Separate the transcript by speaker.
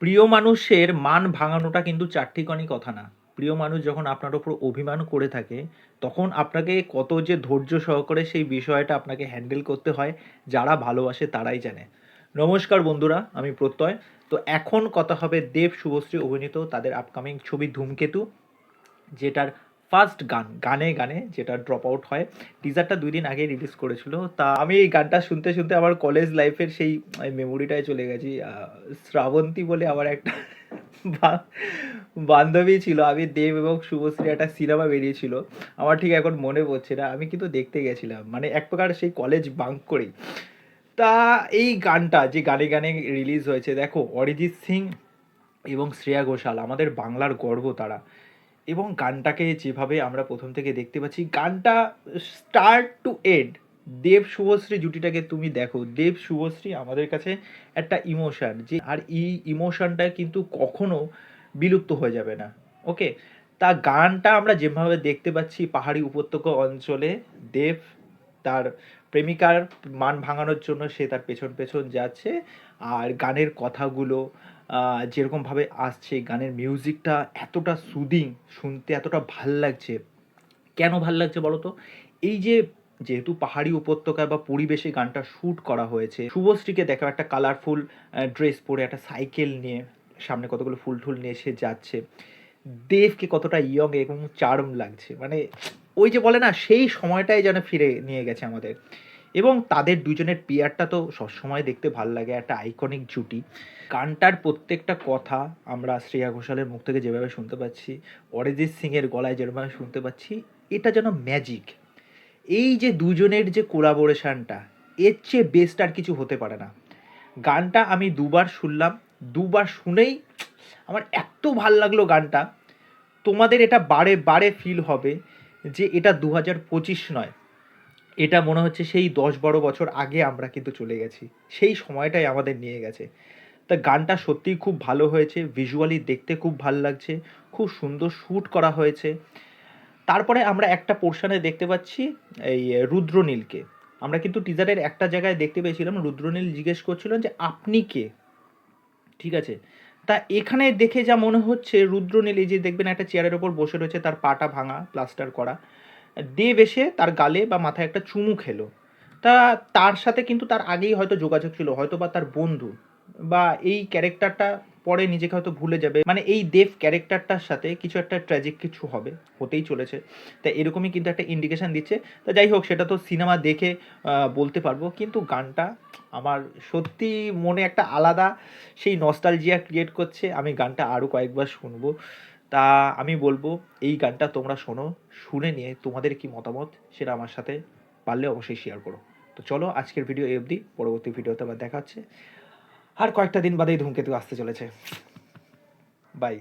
Speaker 1: প্রিয় মানুষের মান ভাঙানোটা কিন্তু চারটিখানি কথা না। প্রিয় মানুষ যখন আপনার উপর অভিমান করে থাকে, তখন আপনাকে কত যে ধৈর্য সহকারে সেই বিষয়টা আপনাকে হ্যান্ডেল করতে হয়, যারা ভালোবাসে তারাই জানে। নমস্কার বন্ধুরা, আমি প্রত্যয়। তো এখন কথা হবে দেব শুভশ্রী অভিনীত তাদের আপকামিং ছবি 'ধূমকেতু', যেটার ফার্স্ট গানে গানে যেটা ড্রপ আউট হয়। টিজারটা ২ দিন আগে রিলিজ করেছিল। তা আমি এই গানটা শুনতে, শুনতে আমার কলেজ লাইফের সেই মেমোরিটায় চলে গেছি। শ্রাবন্তী বলে আমার একটা বা বান্ধবী ছিল। আমি দেব এবং শুভশ্রী একটা সিনেমা বেরিয়েছিল। আমার ঠিক এখন মনে পড়ছে না। আমি কিন্তু দেখতে গেছিলাম। মানে এক প্রকার সেই কলেজ বাঙ্ক করেই। তা এই গানটা যে গানে, গানে রিলিজ হয়েছে, দেখো অরিজিৎ সিং এবং শ্রেয়া ঘোষাল আমাদের বাংলার গর্ব তারা। এবং গানটাকে যেভাবে আমরা প্রথম থেকে দেখতে পাচ্ছি, গানটা স্টার্ট টু এন্ড, দেব শুভশ্রী জুটিটাকে তুমি দেখো। দেব শুভশ্রী আমাদের কাছে একটা ইমোশন, যে আর এই ইমোশনটা কিন্তু কখনো বিলুপ্ত হয়ে যাবে না। ওকে, তা গানটা আমরা যেভাবে দেখতে পাচ্ছি, পাহাড়ি উপত্যকা অঞ্চলে দেব তার প্রেমিকার মান ভাঙানোর জন্য সে তার পেছন পেছন যাচ্ছে। আর গানের কথাগুলো যেরকমভাবে আসছে, গানের মিউজিকটা এতটা সুদিং, শুনতে এতটা ভাল লাগছে। কেন ভাল লাগছে বলো তো? এই যে যেহেতু পাহাড়ি উপত্যকায় বা পরিবেশে গানটা শ্যুট করা হয়েছে, শুভশ্রীকে দেখো একটা কালারফুল ড্রেস পরে, একটা সাইকেল নিয়ে, সামনে কতগুলো ফুল টুল নিয়ে সে যাচ্ছে। দেবকে কতটা ইয়ং এবং চার্ম লাগছে, মানে ওই যে বলে না, সেই সময়টাই যেন ফিরে নিয়ে গেছে আমাদের। এবং তাদের দুজনের পেয়ারটা তো সবসময় দেখতে ভাল লাগে, একটা আইকনিক জুটি। গানটার প্রত্যেকটা কথা আমরা শ্রেয়া ঘোষালের মুখ থেকে যেভাবে শুনতে পাচ্ছি, অরিজিৎ সিংয়ের গলায় যেভাবে শুনতে পাচ্ছি, এটা যেন ম্যাজিক। এই যে দুজনের যে কোলাবোরেশনটা, এর চেয়ে বেস্ট আর কিছু হতে পারে না। গানটা আমি দুবার শুনলাম, দুবার শুনেই আমার এত ভাল লাগলো গানটা। তোমাদের এটা বারে বারে ফিল হবে যে এটা 2025 নয়, এটা মনে হচ্ছে সেই 10-12 বছর আগে আমরা কিন্তু চলে গেছি। সেই সময়টাই আমাদের নিয়ে গেছে। তা গানটা সত্যিই খুব ভালো হয়েছে, ভিজুয়ালি দেখতে খুব ভাল লাগছে, খুব সুন্দর শ্যুট করা হয়েছে। তারপরে আমরা একটা পোর্শনে দেখতে পাচ্ছি এই রুদ্রনীলকে। আমরা কিন্তু টিজারের একটা জায়গায় দেখতে পেয়েছিলাম, রুদ্রনীল জিজ্ঞেস করছিলেন যে আপনি কে? ঠিক আছে? তা এখানে দেখে যা মনে হচ্ছে, রুদ্রনীল এই যে দেখবেন একটা চেয়ারের ওপর বসে রয়েছে, তার পাটা ভাঙা, প্লাস্টার করা। দেব এসে তার গালে বা মাথায় একটা চুমু খেলো। তা তার সাথে কিন্তু তার আগেই হয়তো যোগাযোগ ছিল, হয়তো বা তার বন্ধু, বা এই ক্যারেক্টারটা পরে নিজেকে হয়তো ভুলে যাবে। মানে এই দেব ক্যারেক্টারটার সাথে কিছু একটা ট্র্যাজিক কিছু হবে, হতেই চলেছে। তা এরকমই কিন্তু একটা ইন্ডিকেশন দিচ্ছে। তা যাই হোক, সেটা তো সিনেমা দেখে বলতে পারবো। কিন্তু গানটা আমার সত্যি মনে একটা আলাদা সেই নস্টালজিয়া ক্রিয়েট করছে। আমি গানটা আরও কয়েকবার শুনবো। তা আমি বলবো এই গানটা তোমরা শোনো, শুনে নিয়ে তোমাদের কি মতামত সেটা আমার সাথে পারলে অবশ্যই শেয়ার করো। তো চলো, আজকের ভিডিও এই অবধি। পরবর্তী ভিডিওতে আবার দেখা হচ্ছে। আর কয়েকটা দিন বাদেই ধূমকেতু আসতে চলেছে। বাই।